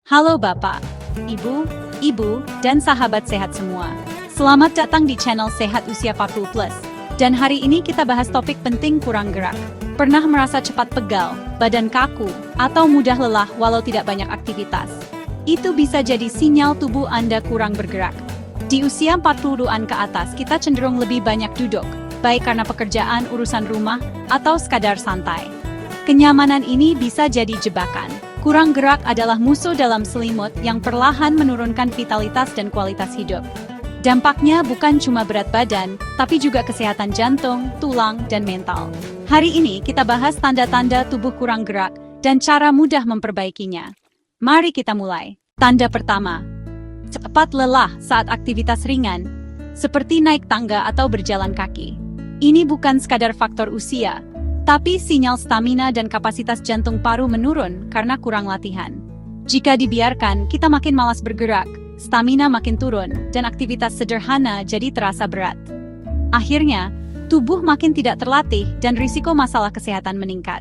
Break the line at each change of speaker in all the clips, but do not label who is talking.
Halo Bapak, Ibu, dan sahabat sehat semua. Selamat datang di channel Sehat Usia 40 Plus. Dan hari ini kita bahas topik penting kurang gerak. Pernah merasa cepat pegal, badan kaku, atau mudah lelah walau tidak banyak aktivitas? Itu bisa jadi sinyal tubuh Anda kurang bergerak. Di usia 40-an ke atas, kita cenderung lebih banyak duduk, baik karena pekerjaan, urusan rumah, atau sekadar santai. Kenyamanan ini bisa jadi jebakan. Kurang gerak adalah musuh dalam selimut yang perlahan menurunkan vitalitas dan kualitas hidup. Dampaknya bukan cuma berat badan, tapi juga kesehatan jantung, tulang, dan mental. Hari ini kita bahas tanda-tanda tubuh kurang gerak dan cara mudah memperbaikinya. Mari kita mulai. Tanda pertama, cepat lelah saat aktivitas ringan, seperti naik tangga atau berjalan kaki. Ini bukan sekadar faktor usia, tapi sinyal stamina dan kapasitas jantung paru menurun karena kurang latihan. Jika dibiarkan, kita makin malas bergerak, stamina makin turun, dan aktivitas sederhana jadi terasa berat. Akhirnya, tubuh makin tidak terlatih dan risiko masalah kesehatan meningkat.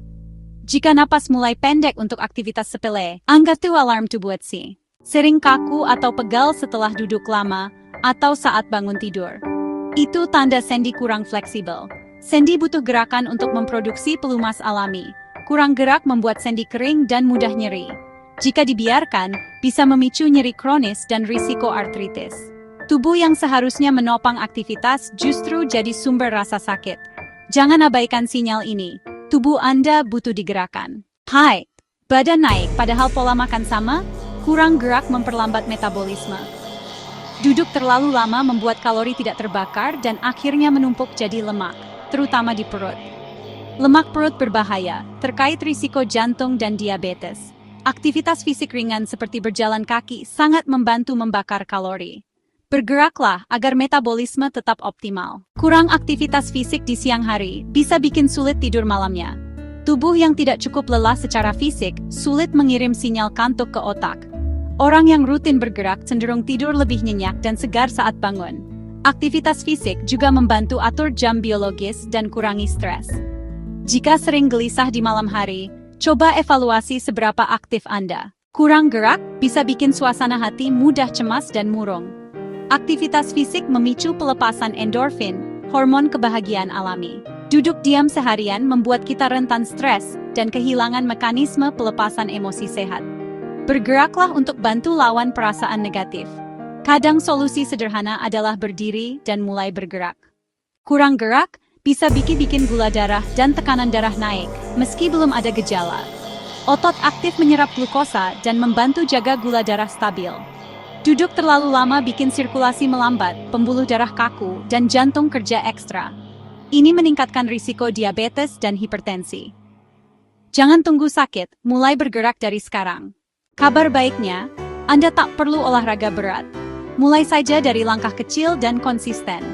Jika napas mulai pendek untuk aktivitas sepele, anggap itu alarm tubuh sih. Sering kaku atau pegal setelah duduk lama, atau saat bangun tidur. Itu tanda sendi kurang fleksibel. Sendi butuh gerakan untuk memproduksi pelumas alami. Kurang gerak membuat sendi kering dan mudah nyeri. Jika dibiarkan, bisa memicu nyeri kronis dan risiko artritis. Tubuh yang seharusnya menopang aktivitas justru jadi sumber rasa sakit. Jangan abaikan sinyal ini. Tubuh Anda butuh digerakkan. Hai, badan naik padahal pola makan sama? Kurang gerak memperlambat metabolisme. Duduk terlalu lama membuat kalori tidak terbakar dan akhirnya menumpuk jadi lemak, terutama di perut. Lemak perut berbahaya, terkait risiko jantung dan diabetes. Aktivitas fisik ringan seperti berjalan kaki sangat membantu membakar kalori. Bergeraklah agar metabolisme tetap optimal. Kurang aktivitas fisik di siang hari bisa bikin sulit tidur malamnya. Tubuh yang tidak cukup lelah secara fisik sulit mengirim sinyal kantuk ke otak. Orang yang rutin bergerak cenderung tidur lebih nyenyak dan segar saat bangun. Aktivitas fisik juga membantu atur jam biologis dan kurangi stres. Jika sering gelisah di malam hari, coba evaluasi seberapa aktif Anda. Kurang gerak bisa bikin suasana hati mudah cemas dan murung. Aktivitas fisik memicu pelepasan endorfin, hormon kebahagiaan alami. Duduk diam seharian membuat kita rentan stres dan kehilangan mekanisme pelepasan emosi sehat. Bergeraklah untuk bantu lawan perasaan negatif. Kadang solusi sederhana adalah berdiri dan mulai bergerak. Kurang gerak bisa bikin gula darah dan tekanan darah naik, meski belum ada gejala. Otot aktif menyerap glukosa dan membantu jaga gula darah stabil. Duduk terlalu lama bikin sirkulasi melambat, pembuluh darah kaku, dan jantung kerja ekstra. Ini meningkatkan risiko diabetes dan hipertensi. Jangan tunggu sakit, mulai bergerak dari sekarang. Kabar baiknya, Anda tak perlu olahraga berat. Mulai saja dari langkah kecil dan konsisten.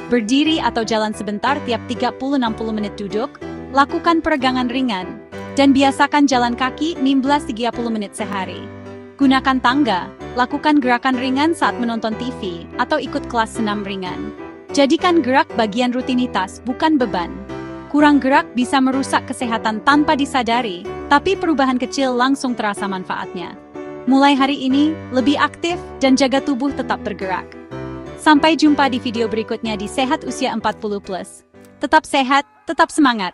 Berdiri atau jalan sebentar tiap 30-60 menit duduk, lakukan peregangan ringan, dan biasakan jalan kaki 15-30 menit sehari. Gunakan tangga, lakukan gerakan ringan saat menonton TV, atau ikut kelas senam ringan. Jadikan gerak bagian rutinitas, bukan beban. Kurang gerak bisa merusak kesehatan tanpa disadari, tapi perubahan kecil langsung terasa manfaatnya. Mulai hari ini, lebih aktif dan jaga tubuh tetap bergerak. Sampai jumpa di video berikutnya di Sehat Usia 40 Plus. Tetap sehat, tetap semangat.